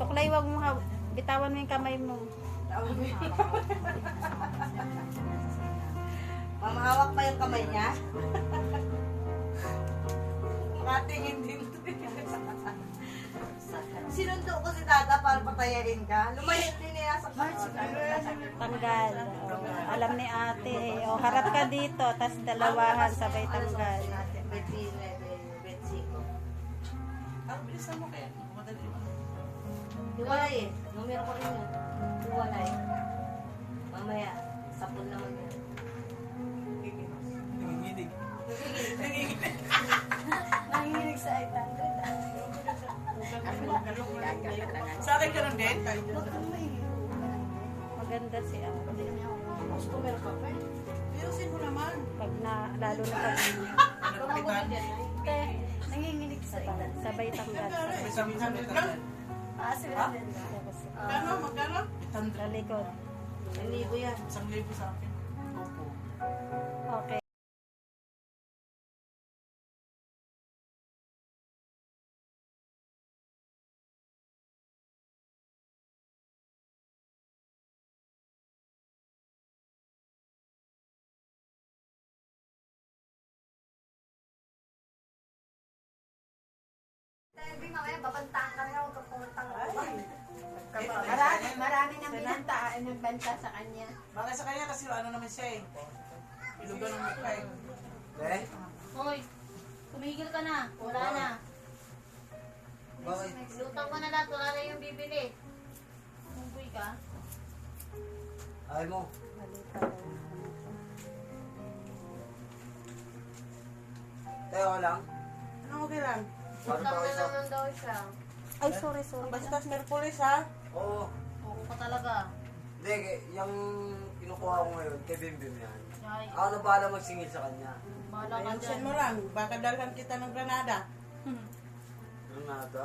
Tuklay, wag mo bitawan mo yung kamay mo. Mamahawak pa yung kamay niya. Nakatingin din. Sinundo ko si Tata para patayain ka. Lumayas din niya sa Tanggal. Alam ni ate. Harap ka dito, tas dalawahan, sabay tanggal. Bilisan mo kaya. Madali mo. Hiwalay eh. Numero ko rin yun. Hiwalay. Mamaya, sapon naman yan. Nanginginig. Nanginig sa 800. Sa akin ka lang din? Maganda si ate. Customer ka pa eh. Ayusin mo naman. Lalo na pag Nagpitan. Nanginginig sa 800. sabay tanggal. May sabihan ka. Magkano? Magkano? Sa likod. Ang libo yan. 1,000 sa akin. Opo. Okay. Marami nang binantaan ng banta sa kanya. Bakit sa kanya kasi ano naman siya eh. Ilugan ng mukha eh. Eh? Hoy, tumigil ka na. Wala na. Bakit? Lutang mo na lahat. Wala na yung bibili. Munggoy ka. Ayaw mo. Tayo lang. Ano okay lang? Paano Lutang ba na isa? naman daw siya. Ay, sorry. Basta Merkulis ha? Oo. Oo ka talaga. Hindi, yung kinukuha ko ngayon, kay Bimbim yan. Ay, Ako na bahala magsingil sa kanya. bahala ka Ayusin dyan. mo lang. Baka dalhan kita ng Granada. Ano na ata?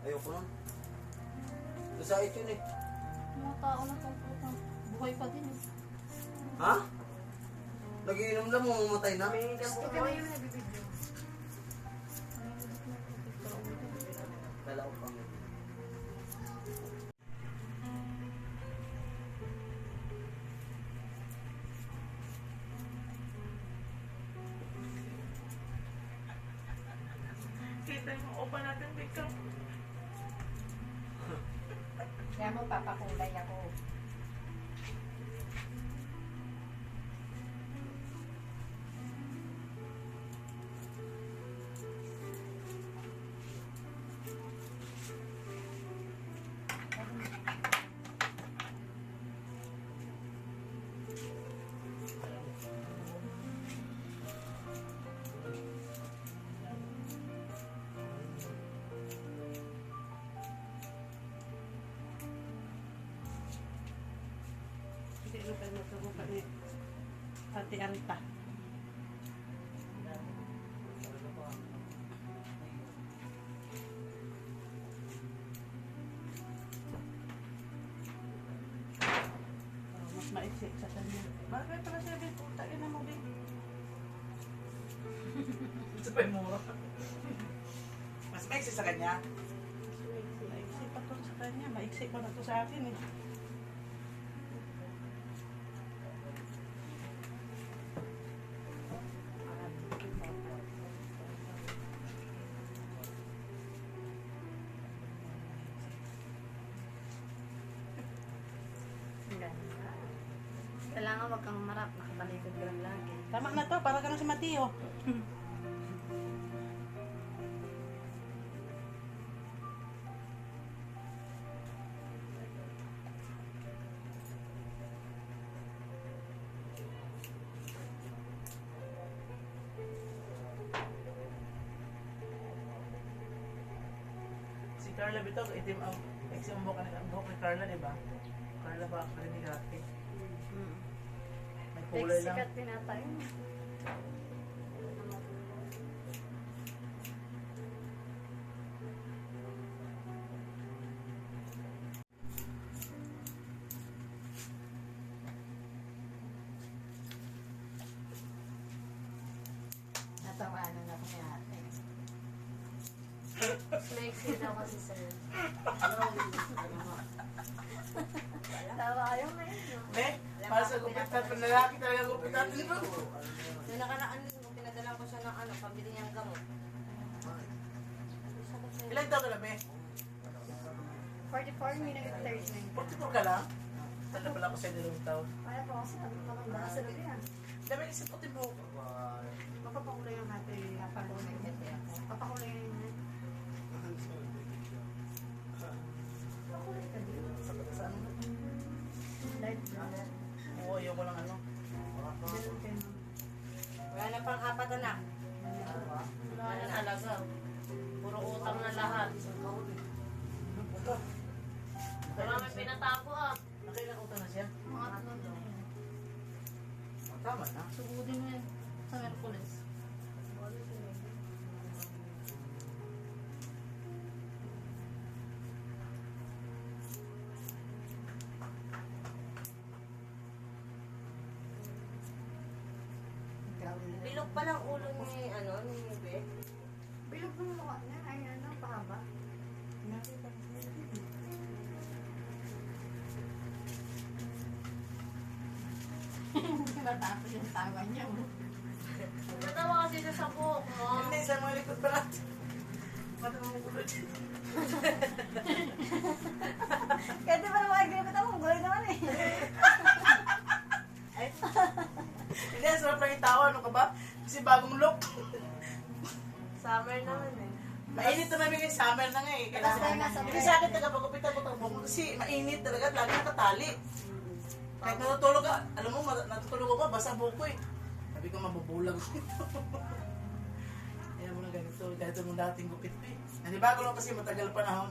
Ayoko nun. Masakit yun eh. Mga tao na itong putang. Buhay pa din eh. Ha? Nagiinom lang, mamamatay na. Dala ko pang. Kita yung upa natin, Bika. Kaya mo papakulay ako. Hindi na kayo magkagupa ni Ate Arita. Mas maiksi sa kanya. Bakit pala siya, Bik? Tagin na mo, Bik. Ito pa yung mura. Mas maiksi sa kanya. Maiksi pa to sa kanya. Maiksi pa na to sa akin eh. Kailangan wag kang marap. Nakabalikod ka lang lagi. Tama na to. Para ka na si Mateo. Si Carla Bitog, itim ang maiksi ang buhok ni Carla, di ba? Carla ba? Carla ni Gati. May kulay lang. Sikat din ata yun. Natawanan ako ni ate. Maiksi daw kasi sir. lalaki talaga gupit natin bro. Yung nakaraan, nung pinadala ko siya ng ano, pambili niyang gamot. Sabi ko, Ilang taon ka na, be? 44 minutes 39. 44 ka lang? Tanda pala ako sa'yo dalawang taon. Kaya po kasi matanda sa gabi yan. Dami kasi puti mo. Mapapakulay ang ate. Papakulay yung papakulay ka din. Saan? Light brown. Oo, ayoko lang ano. Ganun kayo. wala na pang apat anak. Wala na talaga. Puro utang na lahat. Ito. Marami pinatago ah. Nakailang utang na siya? Mga tatlo na yun. Tama na. Sugudin mo yan sa Merkulis. Bilog pa lang ulo ni, ano, ni Beth. Bilog ng mukha niya. Ay, ano, pahaba. Natapos yung tawa niya. Natawa kasi siya sa buhok mo. Hindi, sa mga likod pa natin. Mata mo gulo dyan. Kaya di ba naman agribat ako? Guloy naman eh. Hindi, ang sarap lang yung tao. Ano ka ba? Kasi bagong look. Summer naman eh. Mainit na namin yung summer na nga eh. Kailangan. Hindi sa akin tagapagupit ako tabong kasi mainit talaga. Lagi nakatali. Kahit natutulog ka, alam mo, natutulog ako, basa buko eh. Sabi ko, mabubulag ko. Kaya mo na ganito. Ganito mong dating gupit ko eh. Nanibago lang kasi matagal panahon.